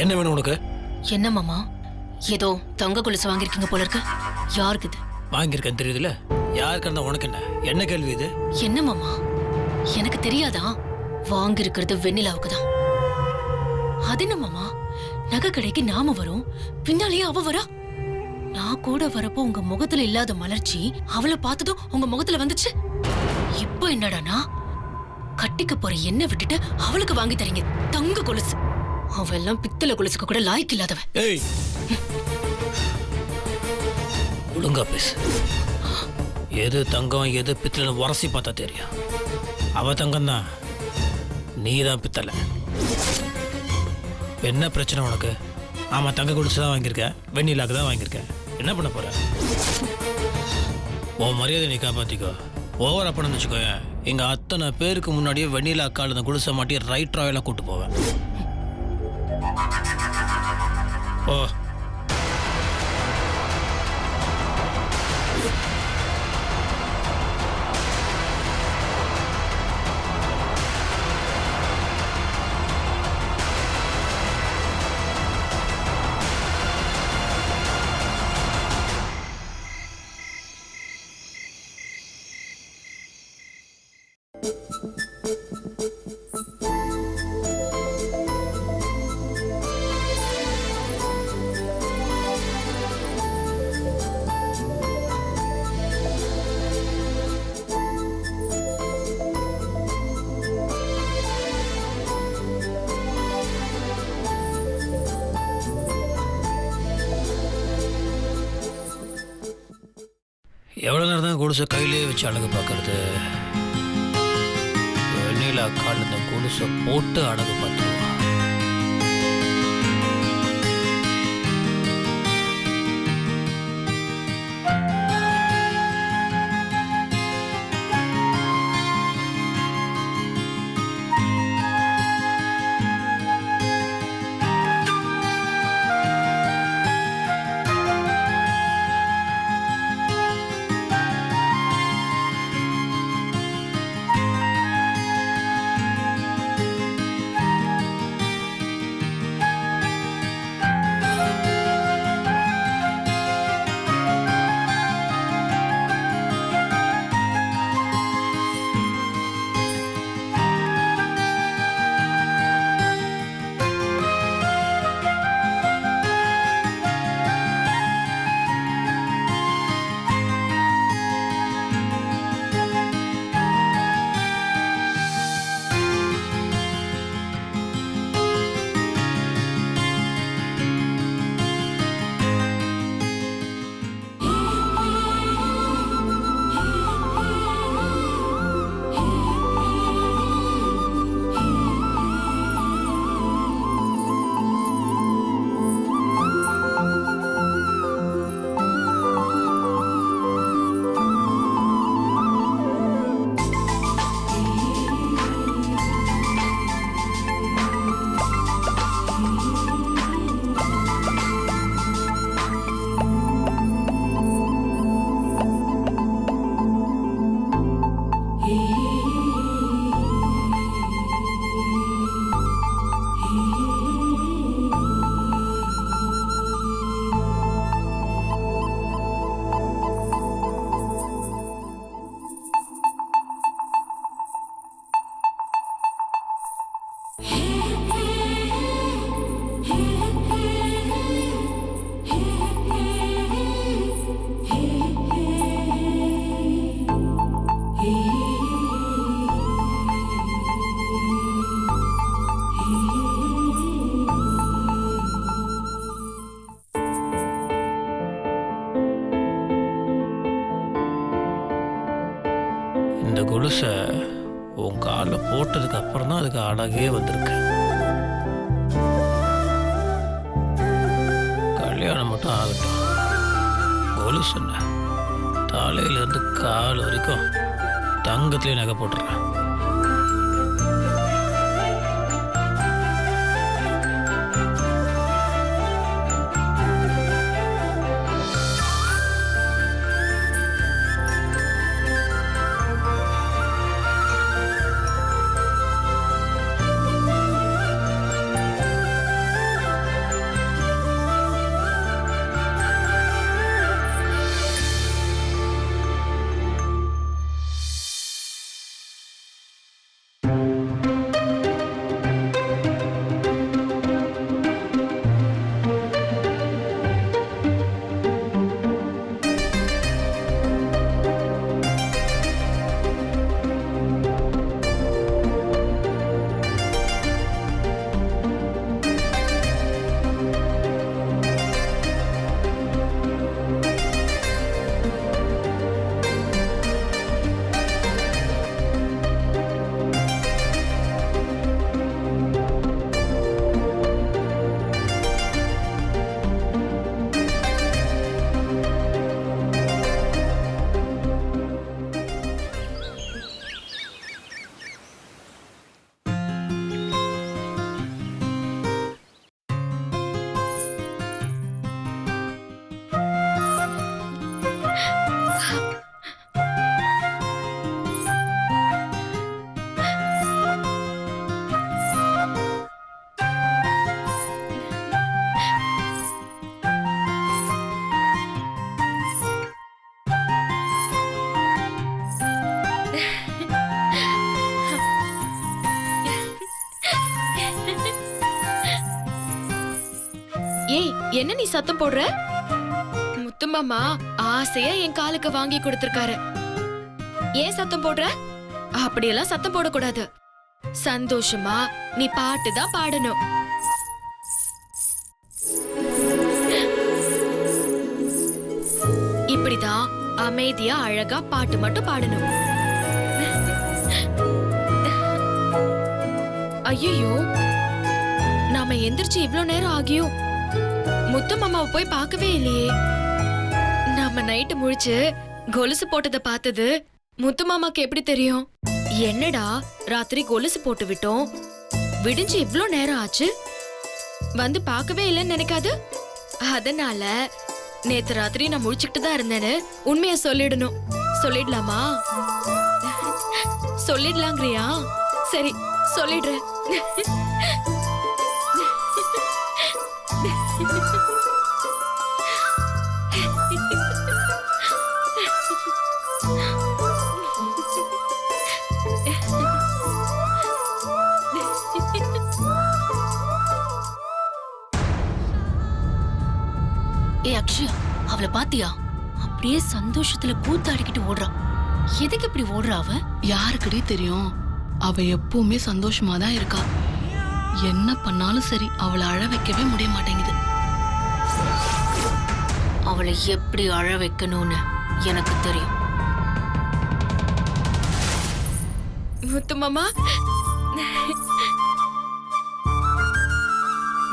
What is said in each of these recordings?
என்ன வேணும் உனக்கு? என்ன மாமா, ஏதோ தங்க கொலுசு வாங்கிருக்கீங்க போல இருக்கு. யாருக்கு இது? வாங்கியிருக்கேன் தெரியுதுல, யாருக்கு இருந்தா உனக்கு என்ன? என்ன கேள்வி இது? என்ன மாமா, எனக்கு தெரியாதா? வாங்கிருக்கிறது வெண்ணிலாவுக்கு தான். அது என்ன மாமா, நகை கடைக்கு நாம வரோம், பின்னாலேயே அவ வரா. நான் கூட வரப்போ உங்க முகத்துல இல்லாத மலர்ச்சி அவளை பார்த்ததும் உங்க முகத்துல வந்துச்சு. இப்போ என்னடானா கட்டிக்க போற என்ன விட்டுட்டு அவளுக்கு வாங்கி தரீங்க தங்க கொலுசு. அவெல்லாம் பித்தளை கொலுசுக்கு கூட லாய்க்கு இல்லாதவ. ஏய், ஒழுங்கா பேசு. எது தங்கம் எது பித்தளை உரசி பார்த்தா தெரியும். அவ தங்கம் தான், நீ தான் பித்தளை. என்ன பிரச்சனை உனக்கு? ஆமா, தங்க கொலுசு தான் வாங்கியிருக்கேன், வெண்ணிலாக்கு தான் வாங்கியிருக்கேன். என்ன பண்ண போற? உன் மரியாதை நீ காப்பாத்திக்கோ. ஓவரா பண்ணு வச்சுக்கோ, எங்க அத்தனை பேருக்கு முன்னாடியே வெண்ணிலா அக்கால் இந்த குடிசை மாட்டி ரைட் ராயலா கூட்டு போவேன். ஓ, எவ்வளோ நேரம் தான் கொலுசை கையிலே வச்சு அழகு பார்க்கறது? வெண்ணிலா கால் இந்த கொலுசை போட்டு அழகு பார்த்துருவா. இந்த கொலுசை உன் காலில் போட்டதுக்கு அப்புறம் தான் அதுக்கு அழகே வந்திருக்கு. கல்யாணம் மட்டும் ஆகட்டும், கொலுசு என்ன தலையிலேருந்து கால் வரைக்கும் தங்கத்துலேயே நகை போட்டுறேன். என்ன நீ சத்தம் போடுற? முத்து மாமா ஆசையா என் காலுக்கு வாங்கி கொடுத்திருக்காரு. ஏன் சத்தம் போடுற? அப்படியெல்லாம் சத்தம் போடக்கூடாது. சந்தோஷமா நீ பாட்டு தான் பாடணும். இப்படிதான் அமைதியா அழகா பாட்டு மட்டும் பாடணும். ஐயோ, நாம எந்திரிச்சு இவ்ளோ நேரம் ஆகியும் முத்து மாமாவை போய் பார்க்கவே இல்லையே. நாம நைட்டு முழிச்சு கொலுசு போட்டதை பார்த்தது முத்து மாமாக்கு எப்படி தெரியும்? என்னடா ராத்திரி கொலுசு போட்டு விட்டோம், விடிஞ்சு இவ்ளோ நேரம் ஆச்சு, வந்து பார்க்கவே இல்லைன்னு நினைக்காது? அதனால நேத்து ராத்திரி நான் முழிச்சுக்கிட்டு தான் இருந்தேன்னு உண்மையை சொல்லிடணும். சொல்லிடலாமா? சொல்லிடலாங்கிறியா? சரி, சொல்லிடுறேன். ஏ அக்ஷயா, அவளை பாத்தியா? அப்படியே சந்தோஷத்துல கூத்தாடிக்கிட்டு ஓடுறா. எதுக்கு இப்படி ஓடுறா அவ? யாருக்குடி தெரியும்? அவ எப்பவுமே சந்தோஷமா தான் இருக்கா. என்ன பண்ணாலும் சரி, அவளை அழ வைக்கவே முடிய மாட்டேங்குது. அவளை எப்படி அழ வைக்கணும்னு எனக்கு தெரியும். முத்து மாமா,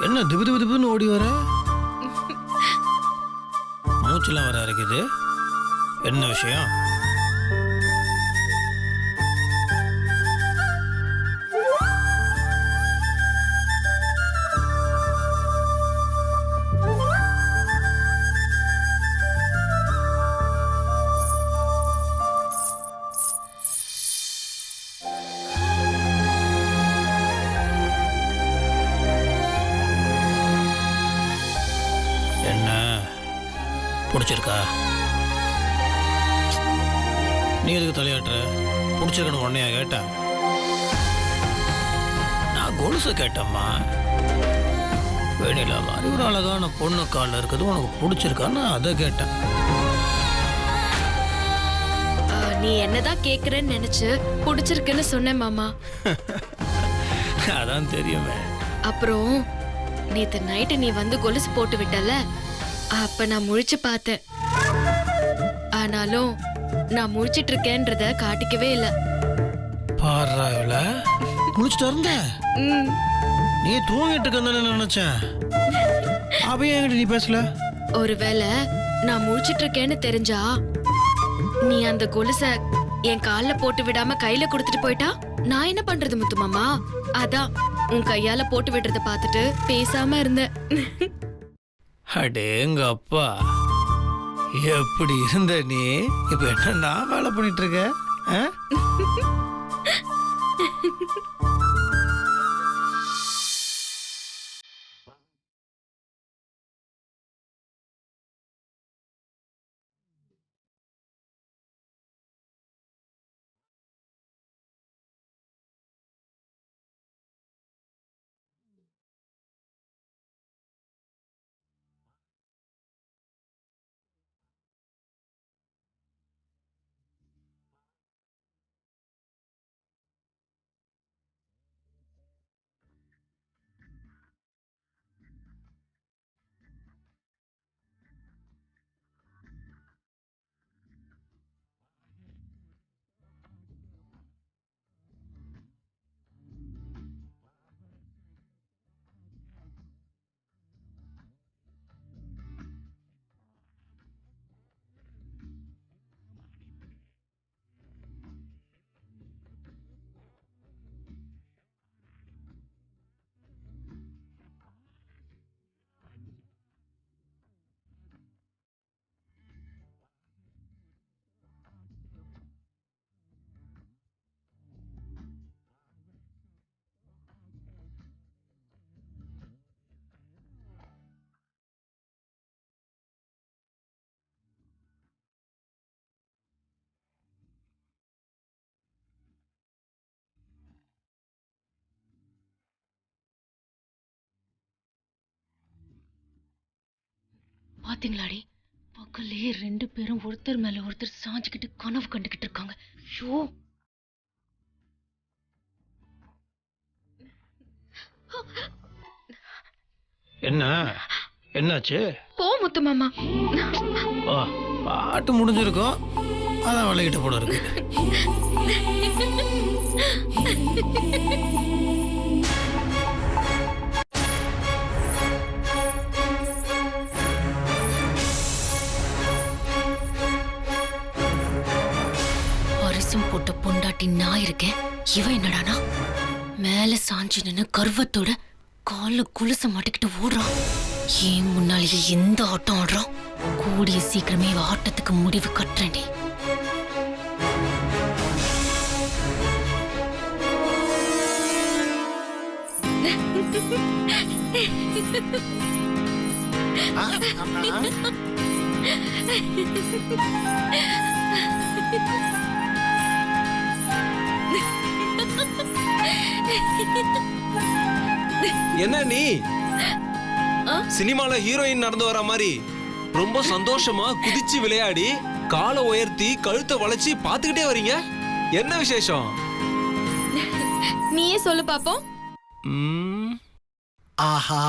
என்ன திபு திபு திபுன்னு ஓடி வர? மூச்செல்லாம் வர இருக்குது. என்ன விஷயம்? பிடிச்சிருக்கா? நீ எதுக்கு தலையாட்டுற? பிடிச்சிருக்கணும் உடனே கேட்ட? நான் கொலுசு கேட்டம்மா. வேணிலா மாதிரி ஒரு அழகான பொண்ணு காலில் இருக்குது, உனக்கு பிடிச்சிருக்கான்னு அதை கேட்டேன். நீ என்னதான் கேக்குறன்னு நினைச்சு பிடிச்சிருக்குன்னு சொன்னேன் மாமா. அதான் தெரியுமே. அப்புறம் நேத்து நைட்டு நீ வந்து கொலுசு போட்டு விட்டல, அப்ப நான் முழிச்சு பார்த்தேன். ஆனாலும் நான் முழிச்சிட்டு இருக்கேன்றத காட்டிக்கவே இல்ல. பாடுறா, இவள முழிச்சிட்டு இருந்த? நீ தூங்கிட்டு இருக்கன்னு நினைச்சேன். அப்ப என்கிட்ட நீ பேசல? ஒருவேளை நான் முழிச்சிட்டு இருக்கேன்னு தெரிஞ்சா நீ அந்த கொலுச என் கால்ல போட்டு விடாம கையில கொடுத்துட்டு போயிட்டா நான் என்ன பண்றது முத்து மாமா? அதான் உன் கையால போட்டு விடுறத பார்த்துட்டு பேசாம இருந்தேன். அடேங்க அப்பா, எப்படி இருந்த நீ? இப்ப என்ன வேலை பண்ணிட்டு இருக்க? பாத்தீங்களாடி, பக்கல்லே 2 பேரும் ஒருத்தர் மேல ஒருத்தர் சாஞ்சுக்கிட்டு கனவு கண்டுகிட்டு இருக்காங்க. ஐயோ, என்னாச்சு? போ முத்து மாமா. ஓ, பாட்டு முடிஞ்சிருக்கும், அதான் விளையிட்டு போல இருக்கு. அரிசம் போட்ட பொண்டாட்டி நான் இருக்கேன். இவன் என்னடானா மேல சாஞ்சு நின்னு கர்வத்தோட கால்ல குலுச மாட்டிக்கிட்டு ஓடுறான். ஏன் முன்னாலேயே எந்த ஆட்டம் ஆடுறான்? கூடிய சீக்கிரமே இவ ஆட்டத்துக்கு முடிவு கட்டுறேன்டி. என்ன நீ சினிமால ஹீரோயின் நடந்து வர மாதிரி ரொம்ப சந்தோஷமா குதிச்சு விளையாடி காலை உயர்த்தி கழுத்தை வளைச்சு பாத்துக்கிட்டே வரீங்க? என்ன விசேஷம்? நீயே சொல்லு பாப்போம். ஆஹா,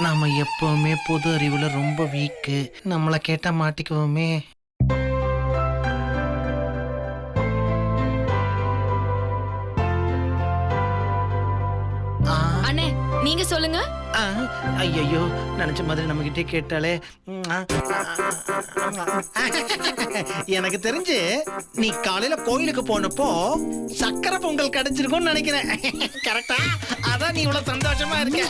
நாம எப்பவுமே பொது அறிவுல ரொம்ப வீக்கு. நம்மள கேட்டா மாட்டிக்குவோமே. அண்ணே நீங்க சொல்லுங்க. ஐயோ, நினைச்ச மாதிரி நம்ம கிட்டே கேட்டாலே. எனக்கு தெரிஞ்சு நீ காலையில கோயிலுக்கு போனப்போ சக்கரை பொங்கல் கிடைச்சிருக்கும்னு நினைக்கிறேன். கரெக்டா? அதான் நீ இவ்வளவு சந்தோஷமா இருக்க.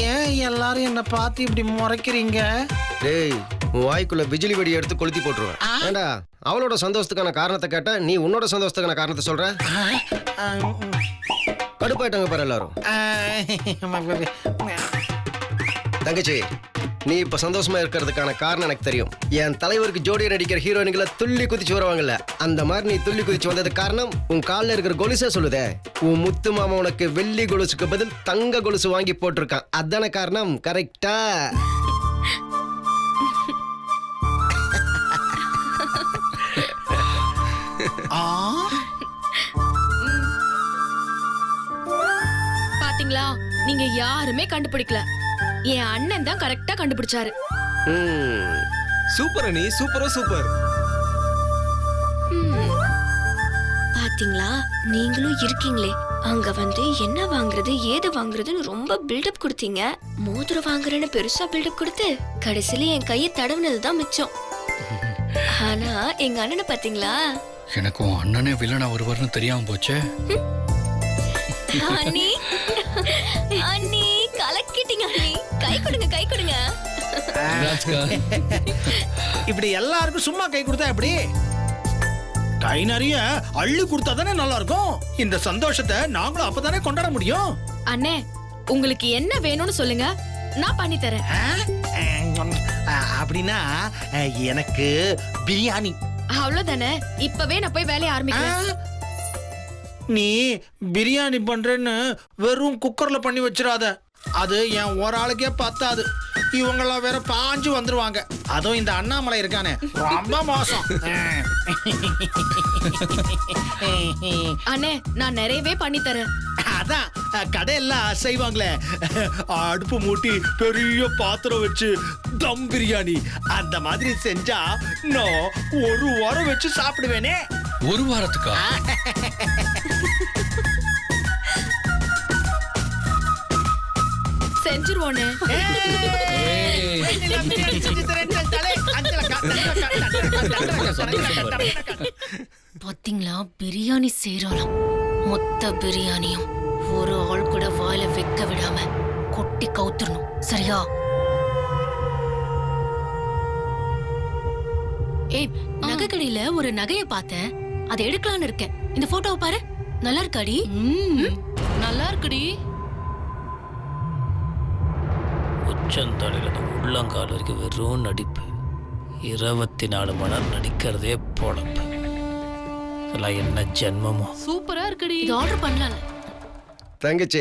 ஏன் எல்லாரும் என்ன பார்த்து இப்படி முறைக்கிறீங்க? டேய், உன் வாய்க்குள்ள பிஜிலி வெடி எடுத்து கொளுத்தி போட்டுருவேன். ஏண்டா, அவளோட சந்தோஷத்துக்கான காரணத்தை கேட்டா நீ உன்னோட சந்தோஷத்துக்கான காரணத்தை சொல்ற? கடுப்பாயிட்டாங்க பாரு எல்லாரும். தங்கச்சி, நீ இப்ப சந்தோஷமா இருக்கிறதுக்கான காரணம் எனக்கு தெரியும். என் தலைவருக்கு ஜோடியா நடிக்கிற ஹீரோயின்களை துள்ளி குதிச்சு வருவாங்கல்ல, அந்த மாதிரி நீ துள்ளி குதிச்சு வந்தது காரணம் உன் காலில் இருக்கிற கொலுசே சொல்லுதே. உன் முத்து மாமா உனக்கு வெள்ளி கொலுசுக்கு பதில் தங்க கொலுசு வாங்கி போட்டிருக்கான். அதான காரணம். கரெக்டா? பாத்தீங்களா, நீங்க யாருமே கண்டுபிடிக்கல. என் அண்ணன் தான் கரெக்டா கண்டுபிடிச்சாரு. சூப்பர் அண்ணி, சூப்பரோ சூப்பர். பாத்தீங்களா, நீங்களும் இருக்கீங்களே. அங்க வந்து என்ன வாங்குறது ஏது வாங்குறதுன்னு ரொம்ப பில்டப் கொடுத்தீங்க. மோதிரம் வாங்குறேன்னு பெருசா பில்டப் கொடுத்து கடைசியில என் கையை தடவுனதுதான் மிச்சம். ஆனா எங்க அண்ணனை பாத்தீங்களா? எனக்கு உன் அண்ணனே வில்லனா ஒருவர்னு தெரியாம போச்சே. அண்ணி, அண்ணி கலக்கிட்டீங்க அண்ணி. கை கொடுங்க, கை கொடுங்க. இப்படி எல்லாருக்கும் சும்மா கை கொடுத்தா எப்படி? கை நிறைய அள்ளி கொடுத்தா தானே நல்லா இருக்கும். இந்த சந்தோஷத்தை நாங்களும் அப்பதானே கொண்டாட முடியும். அண்ணே, உங்களுக்கு என்ன வேணும்னு சொல்லுங்க, நான் பண்ணி தரேன். அப்படின்னா எனக்கு பிரியாணி. அவ்வளவுதானே, இப்பவே நான் போய் வேலையை ஆரம்பிக்கிறேன். நீ பிரியாணி பண்றேன்னு வெறும் குக்கர்ல பண்ணி வச்சிடாத. அது என் ஒரு ஆளுக்கே பத்தாது. இவங்கெல்லாம் வேற பாஞ்சு வந்துருவாங்க. அதுவும் இந்த அண்ணாமலை இருக்கானே, ரொம்ப மோசம். அண்ணே, நான் நிறையவே பண்ணி தரேன். அதான் கடையெல்லாம் செய்வாங்களே, அடுப்பு மூட்டி பெரிய பாத்திரம் வச்சு தம் பிரியாணி, அந்த மாதிரி செஞ்சா நான் ஒரு வாரம் வச்சு சாப்பிடுவேனே. ஒரு வாரத்துக்கா? செஞ்சிருவோனே. பாத்தீங்களா, பிரியாணி செய்யறோம். மொத்த பிரியாணியும் ஒரு ஆள் கூட வாயில வைக்க விடாம கொட்டி கவுத்துறணும். சரியா? ஏய், நகை கடையில ஒரு நகைய பார்த்தேன், அதை எடுக்கலான்னு இருக்கேன். இந்த போட்டோவை பாரு, நல்லா இருக்காடி? நல்லா இருக்குடி. உச்சந்தலையில உள்ளங்கால் வரைக்கும் வெறும் நடிப்பு. 24 மணி நேரம் நடிக்கிறதே பொழப்பு. இதெல்லாம் என்ன ஜென்மமோ? சூப்பரா இருக்குடி. இது ஆர்டர் பண்ணலாம்ல? தங்கச்சி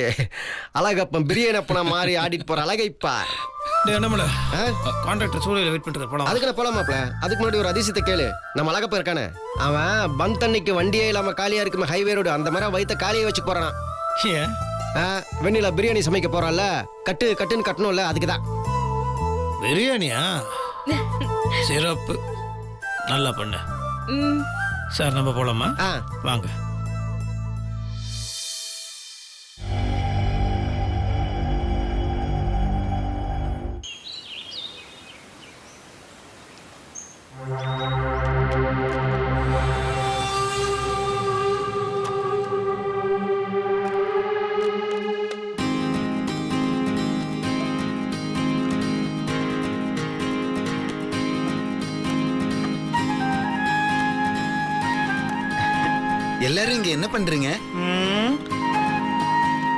அழகப்பன் பிரியாணி அப்பனா மாறி ஆடிட்டு போற அழகைப்பா. என்ன பண்ண கான்ட்ராக்டர் சூழல வெயிட் பண்ணிட்டு போலாம். அதுக்கு நான் போலாமாப்ல. அதுக்கு முன்னாடி ஒரு அதிசயத்தை கேளு. நம்ம அழகப்பன் இருக்கானே, அவன் பந்த் அன்னைக்கு வண்டியே இல்லாம காலியா இருக்குமே ஹைவே ரோடு, அந்த மாதிரி வயித்த காலியை வச்சு போறான். ஏன் வெண்ணிலா பிரியாணி சமைக்க போறான்ல, கட்டுன்னு கட்டணும்ல, அதுக்குதான். பிரியாணியா? சிறப்பு, நல்லா பண்ண சார். நம்ம போலாமா? வாங்க. எல்லாரும் இங்க என்ன பண்றீங்க?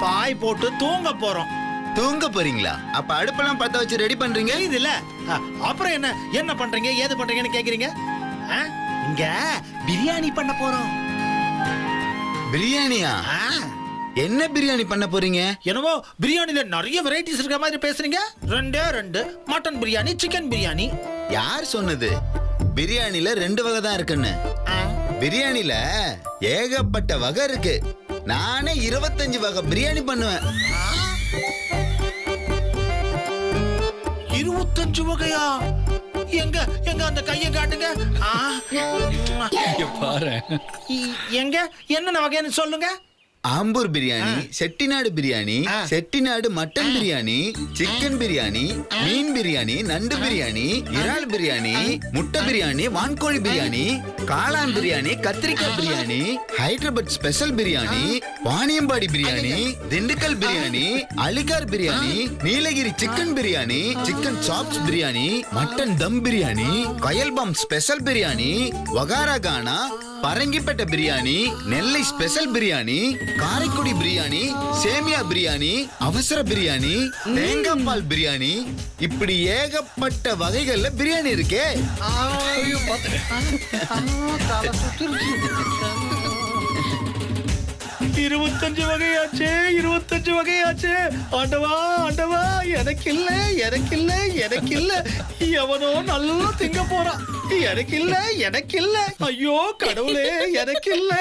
பாய் போட்டு தூங்க போறோம். தூங்க போறீங்களா? அப்ப அடுப்பெல்லாம் பத்த வச்சு ரெடி பண்றீங்க இதுல அப்புறம் என்ன பண்றீங்க ஏது பண்றீங்கன்னு கேக்குறீங்க? இங்க பிரியாணி பண்ண போறோம். பிரியாணியா? என்ன பிரியாணி பண்ண போறீங்க? என்னவோ பிரியாணில நிறைய வெரைட்டிஸ் இருக்க மாதிரி பேசுறீங்க. ரெண்டு மட்டன் பிரியாணி, சிக்கன் பிரியாணி. யார் சொன்னது பிரியாணில 2 வகை தான் இருக்குன்னு? பிரியாணில ஏகப்பட்ட வகை இருக்கு. நானே 25 வகை பிரியாணி பண்ணுவேன். 25 வகையா? எங்க அந்த கையை காட்டுங்க. பாரு எங்க என்னென்ன வகைன்னு சொல்லுங்க. ஆம்பூர் பிரியாணி, செட்டிநாடு பிரியாணி, செட்டிநாடு மட்டன் பிரியாணி, சிக்கன் பிரியாணி, மீன் பிரியாணி, நண்டு பிரியாணி, இறால் பிரியாணி, முட்டை பிரியாணி, வான்கோழி பிரியாணி, காளான் பிரியாணி, கத்திரிக்காய் biryani, Hyderabad special biryani, Vaniyambadi biryani, Dindigul biryani, Aligarh biryani, Nilgiri chicken biryani, chicken chops biryani, mutton dum biryani, கயல்பாம் ஸ்பெஷல் பிரியாணி, வகாரா கானா, பரங்கிப்பட்ட பிரியாணி, நெல்லை ஸ்பெஷல் பிரியாணி, காரைக்குடி பிரியாணி, சேமியா பிரியாணி, அவசர பிரியாணி, தேங்காய் பால் பிரியாணி, இப்படி ஏகப்பட்ட வகைகள்ல பிரியாணி இருக்கே. 25 வகையாச்சு. ஆண்டவா, எனக்கு இல்ல. எவனோ நல்லா திங்க போறான். எனக்கு இல்ல. ஐயோ கடவுளே, எனக்கு இல்ல.